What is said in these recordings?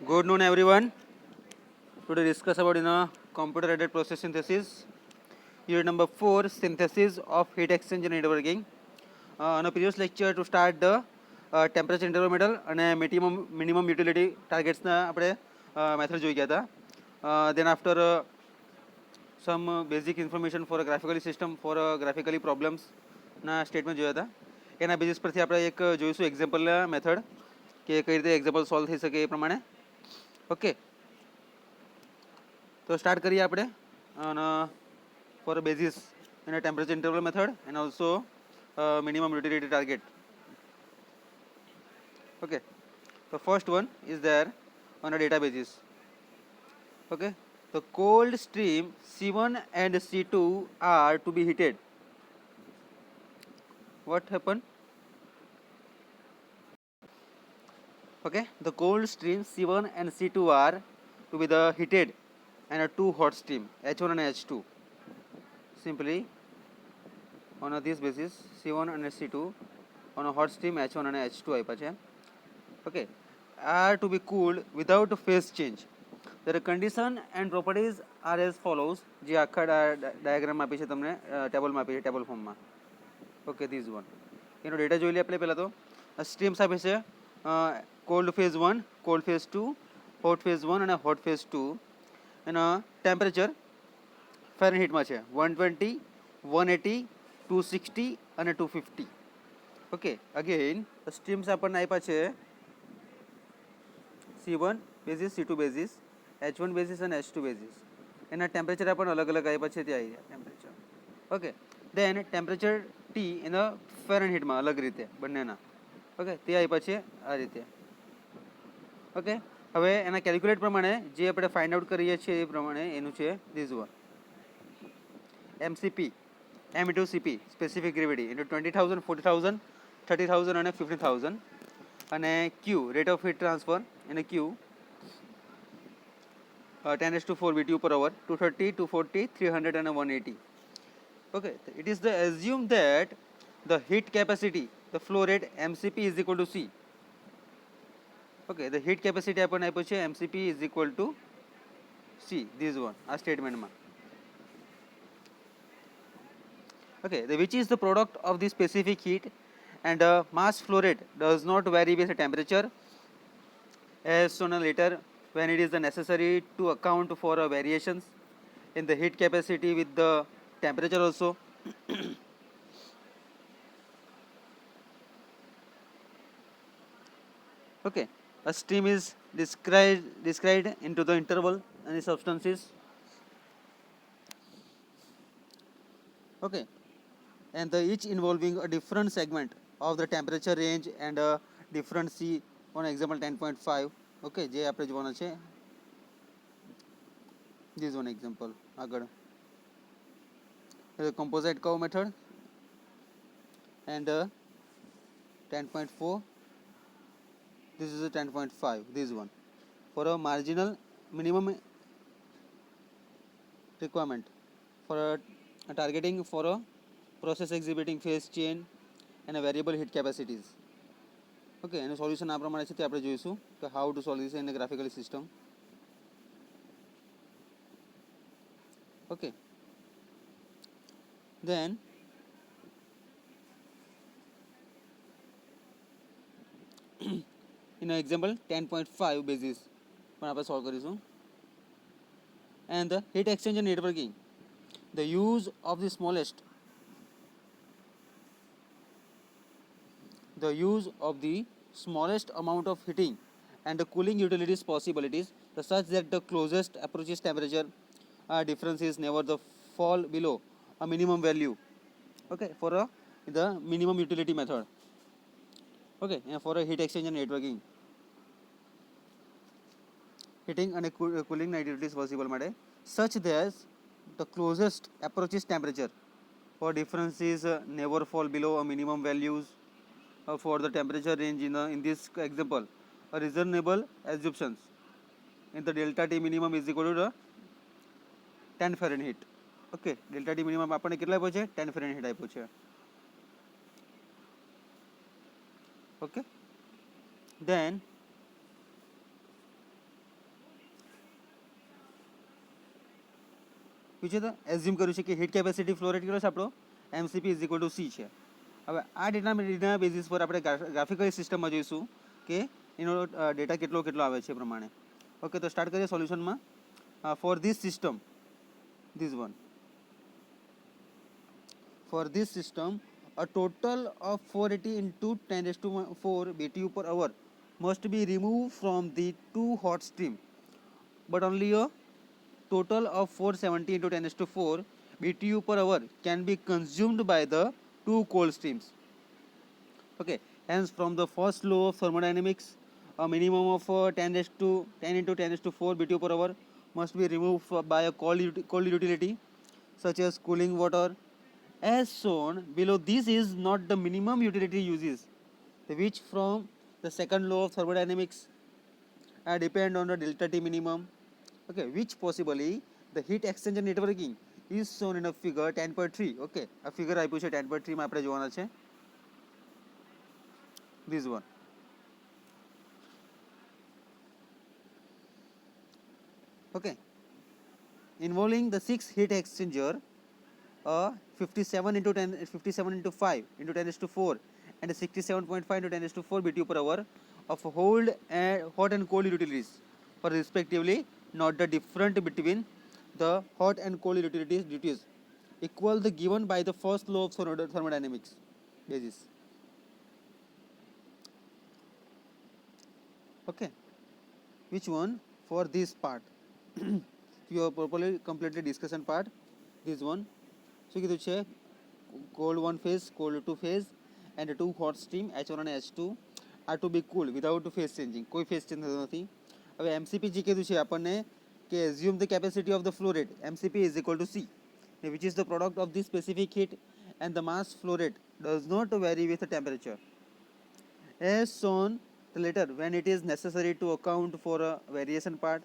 Good noon, everyone. Today discuss about computer-aided process synthesis. Unit number 4, synthesis of heat exchange and networking. On a previous lecture to start the temperature interval અને minimum utility targets ના આપણે method જોઈ ગયા હતા. Then after some basic information for a graphically system for graphically problems ના statement જોયા હતા. એના બેઝિસ પરથી આપણે એક જોઈશું એક્ઝામ્પલ મેથડ કે કઈ રીતે એક્ઝામ્પલ સોલ્વ થઈ શકે એ પ્રમાણે. ઓકે, તો સ્ટાર્ટ કરીએ આપણે four basis in a temperature interval method and also minimum utility target. Okay, the first one is there on a data basis. Okay, the cold stream C1 and C2 are to be heated. What happened? Okay, the cold stream C1 and C2 are to be the heated and a two hot stream H1 and H2. Simply on this basis C1 and C2 on a hot stream H1 and H2 આપ્યા છે. Okay, are to be cooled without phase change. The condition and properties are as follows. જે આખા diagram આપી છે તમને ટેબલમાં આપી છે ટેબલ ફોર્મમાં. ઓકે, ધીસ વન એનો ડેટા જોઈ લઈએ આપણે પહેલાં તો. સ્ટ્રીમ્સ આપે છે cold phase 1, cold phase 2, hot phase 1 અને હોટ ફેઝ 2. એના ટેમ્પરેચર ફેરનહીટમાં છે 120, 180, 260 અને 250. ઓકે, અગેન સ્ટ્રીમ્સ આપણને આપ્યા છે C1 basis, C2 basis, H1 basis અને H2 બેઝિસ. એના ટેમ્પરેચર આપણને અલગ અલગ આપ્યા છે તે આવી ટેમ્પરેચર. ઓકે, દેન ટેમ્પરેચર T એના ફેરનહીટમાં અલગ રીતે બંનેના. ઓકે, તે આપ્યા છે આ રીતે. ઓકે, હવે એના કેલ્ક્યુલેટ પ્રમાણે જે આપણે ફાઇન્ડ આઉટ કરીએ છીએ એ પ્રમાણે એનું છે this one MCP M into CP specific gravity into 20,000, 40,000, 30,000 અને 15,000 અને Q rate of heat transfer and Q 10⁴ BTU per hour 230, 240, 300 and 180. Okay, it is the assume that the heat capacity, the flow rate MCP is equal to C. Okay, the heat capacity આપણને આપ્યો છે MCP is equal to C. This one આ સ્ટેટમેન્ટમાં. Okay, which is the product of the specific heat and mass flow rate does not vary with the temperature as shown later when it is necessary to account for variations in the heat capacity with the temperature also. Okay, a stream is described into the interval and the substances. Okay, and each involving a different segment of the temperature range and a different C on example 10.5. Okay, જે આપણે જોવાનો છે this one example આગળ composite curve method and 10.4. this is a 10.5, this one for a marginal minimum requirement for a targeting for a process exhibiting phase change and a variable heat capacities. Okay, એનું solution આ પ્રમાણે છે તે આપણે જોઈશું કે how to solve this in a graphical system. Okay, then in an example 10.5 basis પણ આપણે સોલ્વ કરીશું. and the heat exchange and networking, the use of the smallest amount of heating and the cooling utilities possibilities such that the closest approaches temperature difference is never the fall below a minimum value. Okay, for the minimum utility method. Okay, and for a heat exchange and networking, heating and cooling utilities possible માટે such that the closest approaches temperature for difference is never fall below a minimum values for the temperature range in this example a reasonable assumptions in the delta T minimum is equal to the 10 Fahrenheit. Okay, delta T minimum આપણને કેટલા આપ્યો છે 10 Fahrenheit આપ્યો છે. Okay, then પૂછે તો assume કર્યું છે કે હીટ કેપેસિટી ફ્લો રેટ કેટલો છે આપણો MCP is equal to C છે. હવે આ ડેટાના બેઝિસ પર આપણે ગ્રાફિકલ સિસ્ટમમાં જોઈશું કે એનો ડેટા કેટલો કેટલો આવે છે એ પ્રમાણે. ઓકે, તો સ્ટાર્ટ કરીએ સોલ્યુશનમાં. For this system, this one, for this system a total of 480 into 10 raised to 4 BTU per hour must be removed from the two hot stream, but only a total of 470 into 10 raised to 4 BTU per hour can be consumed by the two cold streams. Okay, hence from the first law of thermodynamics, a minimum of 10 into 10 raised to 4 BTU per hour must be removed by a cold utility such as cooling water, as shown below. This is not the minimum utility uses, which from the second law of thermodynamics depend on the delta T minimum. Okay, which possibly the heat exchanger networking is shown in a figure 10.3. Okay, a figure આપ્યું છે 10.3 માં આપણે જોવાના છે. This one. Okay, involving the 6 heat exchanger, 57 into 10, 57 into 5 into 10 raised to 4 and 67.5 into 10 raised to 4 BTU per hour of hot and cold utilities, for respectively not the difference between the hot and cold utilities duties equal the given by the first law of thermodynamics basis. Okay, which one? For this part you have properly completed discussion part. This one, શું કીધું છે? cold 1 phase, cold 2 phase and 2 hot stream H1 અને H2 are to be cooled without phase changing. કોઈ phase change થતો નથી. હવે MCP જે કીધું છે આપણને કે assume the capacity of the flow rate MCP is equal to C, which is the product of the specific heat, and the mass flow rate does not vary with the temperature. As shown later, when it is necessary to account for a variation part,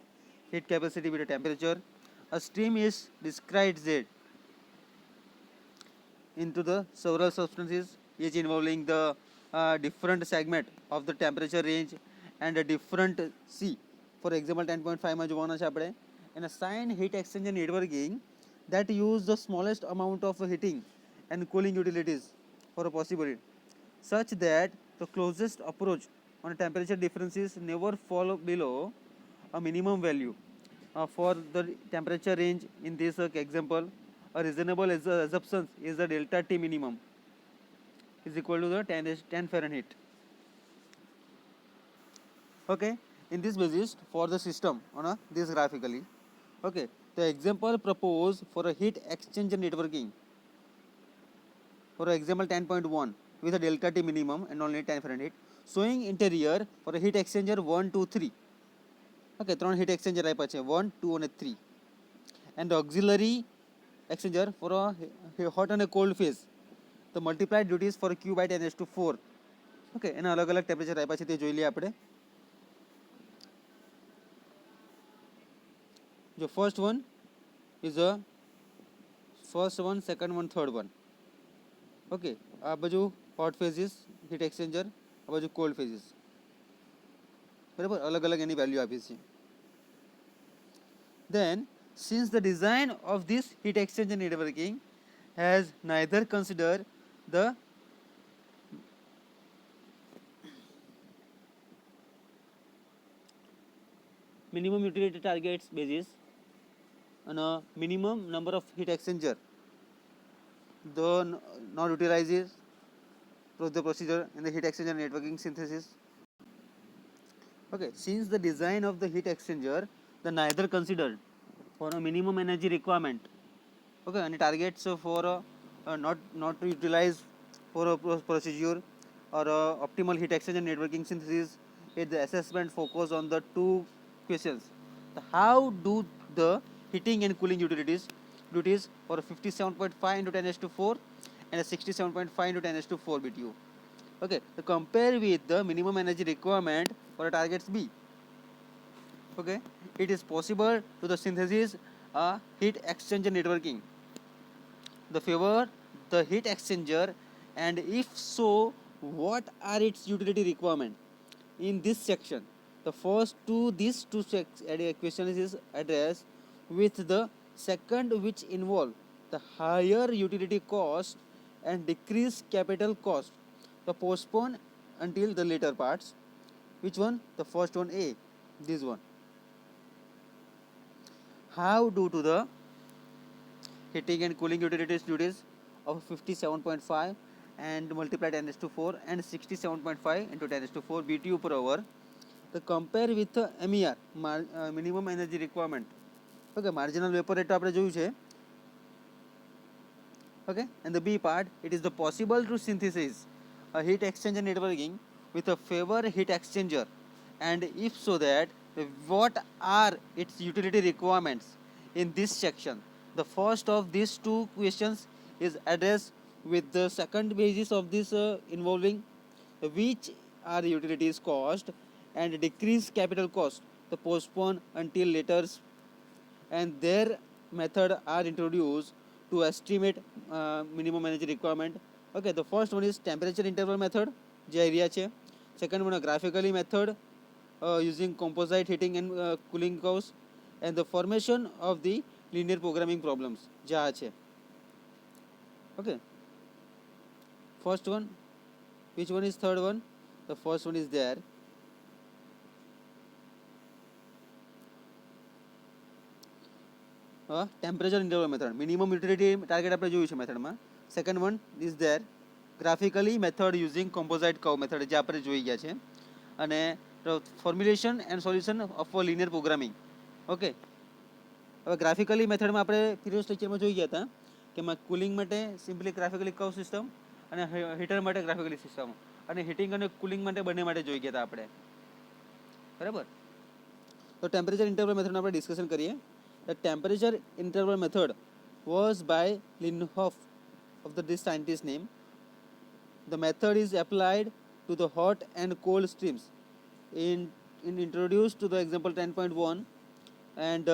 heat capacity with a temperature, a stream is described into the several substances, each involving the different segment of the temperature range and a different C. For example, 10.5 માં જોવાના છે આપણે. And assign heat exchanger networking that use the smallest amount of heating and cooling utilities for a possibility, such that the closest approach on temperature differences never fall below a minimum value. For the temperature range in this example, a reasonable assumption is the delta T minimum is equal to the 10 Fahrenheit. Okay, in this basis for the system on this graphically. Okay, the example proposed for a heat exchanger networking, for example 10.1 with a delta T minimum and only 10 Fahrenheit, showing interior for a heat exchanger 1, 2, 3. Okay, 3 heat exchanger આપ્યા છે 1, 2 and 3, and the auxiliary exchanger for a hot and a cold phase, the multiplied duties for Q by 10 raised to 4. Okay, એના અલગ અલગ temperature આપ્યા છે તે જોઈ લઈએ આપણે. જો first one is a first one, second one, third one. Okay, આ બાજુ hot phases heat exchanger, આ બાજુ cold phases. બરાબર, અલગ અલગ એની વેલ્યુ આપી છે. Then, since the design of this heat exchanger networking has neither considered the minimum utility targets basis and a minimum number of heat exchanger, though not utilizes through the procedure in the heat exchanger networking synthesis. Okay, since the design of the heat exchanger, the neither considered for a minimum energy requirement. Okay, and targets for not to utilize for a procedure or optimal heat exchanger networking synthesis, the assessment focus on the two questions: how do the heating and cooling duties for 57.5 into 10 raised to 4 and 67.5 into 10 raised to 4 BTU. Okay, so compare with the minimum energy requirement for targets B. Okay, it is possible to the synthesis heat exchanger networking. The favor the heat exchanger, and if so, what are its utility requirement? In this section, the first these two questions is addressed with the second which involve the higher utility cost and decreased capital cost, the postpone until the later parts. Which one? The first one, A, this one. How due to the heating and cooling utilities duties of 57.5 and multiply 10 to 4 and 67.5 into 10 to 4 BTU per hour. The compare with the MER, minimum energy requirement. Okay, marginal vapor rate આપણે જોયું છે. Okay, and the B part, it is the possible to synthesize a heat exchanger networking with a favor heat exchanger, and if so that what are its utility requirements in this section. The first of these two questions is addressed with the second basis of this involving which are utilities cost and decrease capital cost, the postpone until later, and their method are introduced to estimate minimum energy requirement. Okay, the first one is temperature interval method, જે area છે. Second one, a graphically method using composite heating and cooling curves, and the formation of the linear programming problems, જે આ છે. Okay, first one, which one is third one? The first one is there. Temperature interval method, minimum utility target આપણે જોયું છે મેથડમાં. Second one is there graphically method using composite curve method, જે આપણે જોઈ ગયા છે. અને formulation and solution of linear programming. Okay, હવે ગ્રાફિકલી મેથડમાં આપણે પ્રીવિયસ લેક્ચરમાં જોઈ ગયા હતા કે કુલિંગ માટે સિમ્પલી ગ્રાફિકલી કર્વ સિસ્ટમ અને હીટર માટે ગ્રાફિકલી સિસ્ટમ, અને હીટિંગ અને કુલિંગ માટે બંને માટે જોઈ ગયા હતા આપણે. બરાબર, તો ટેમ્પરેચર ઇન્ટરવલ મેથડનું આપણે ડિસ્કશન કરીએ. The temperature interval method was by Linhoff, of this scientist name. The method is applied to the hot and cold streams in introduced to the example 10.1, and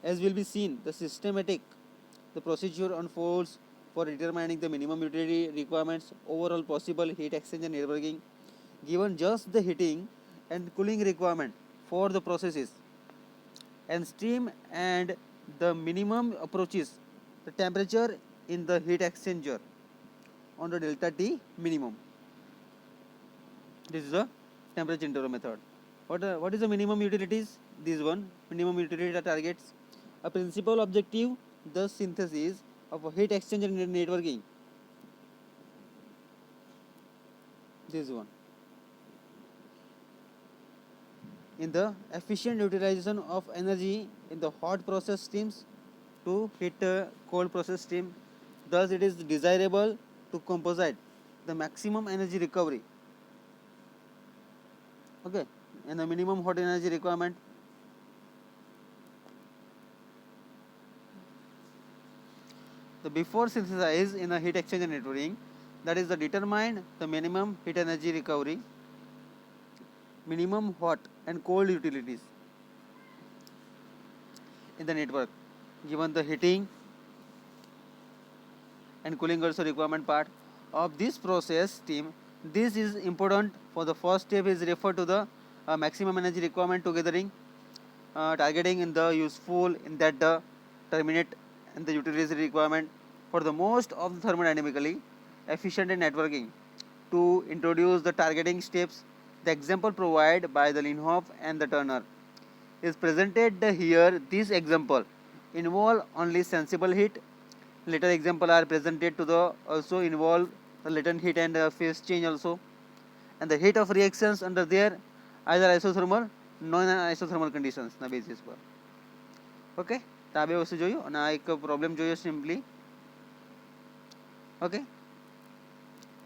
as will be seen, the procedure unfolds for determining the minimum utility requirements, overall possible heat exchanger networking, given just the heating and cooling requirement for the processes and stream, and the minimum approaches the temperature in the heat exchanger on the delta T minimum. This is the temperature interval method. What is the minimum utilities? This one, minimum utility targets. A principal objective, the synthesis of a heat exchanger networking. This one. In the efficient utilization of energy in the hot process streams to heat cold process stream. Thus it is desirable to composite the maximum energy recovery, okay, and the minimum hot energy requirement. The before synthesize in a heat exchanger networking, that is the determine the minimum heat energy recovery, minimum hot and cold utilities in the network, given the heating and cooling also requirement part of this process stream. This is important for the first step is referred to the maximum energy requirement to gathering, targeting in the useful in that the terminate and the utility requirement for the most of the thermodynamically efficient in networking to introduce the targeting steps. The example provided by the Linhoff and the Turner is presented here. This example involve only sensible heat. Later example are presented to the also involve the latent heat and phase change also, and the heat of reactions under their either isothermal non isothermal conditions na basis પર. Okay, તો આ બે વસ્તુ જોયું અને આ એક problem જોયો simply. Okay,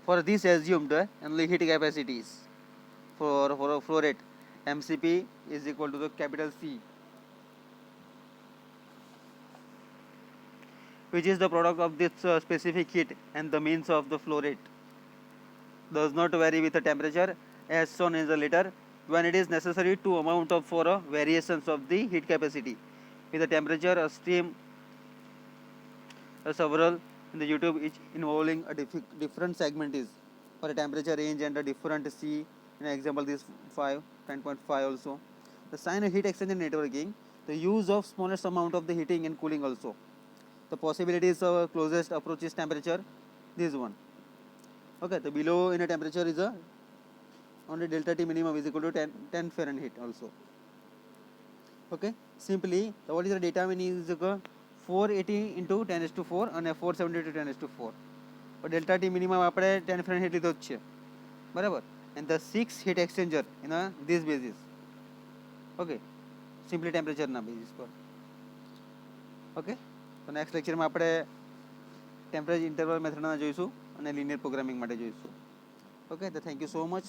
for this assumed only heat capacities for a flow rate MCP is equal to the capital C, which is the product of this specific heat and the means of the flow rate, does not vary with the temperature as shown in the letter when it is necessary to amount of for variations of the heat capacity with the temperature. A stream several in the YouTube each involving a different segment is for a temperature range and a different C. In example this 10.5 also. The sign of heat exchanger networking the use of smallest amount of the heating and cooling also. The possibilities of closest approaches temperature, this one. Okay, the below in a temperature is a only delta T minimum is equal to 10 Fahrenheit also. Okay, simply what is the data when is 480 into 10 is to 4 and 470 to 10 is to 4. But delta T minimum આપણે 10 Fahrenheit લીધો જ છે બરાબર, and the 6 heat exchanger in this basis. Okay, simply temperature ના basis પર. Okay, તો next લેક્ચરમાં આપણે ટેમ્પરેચર ઇન્ટરવલ મેથડના જોઈશું અને લિનિયર પ્રોગ્રામિંગ માટે જોઈશું. ઓકે, તો થેન્ક યુ સો મચ.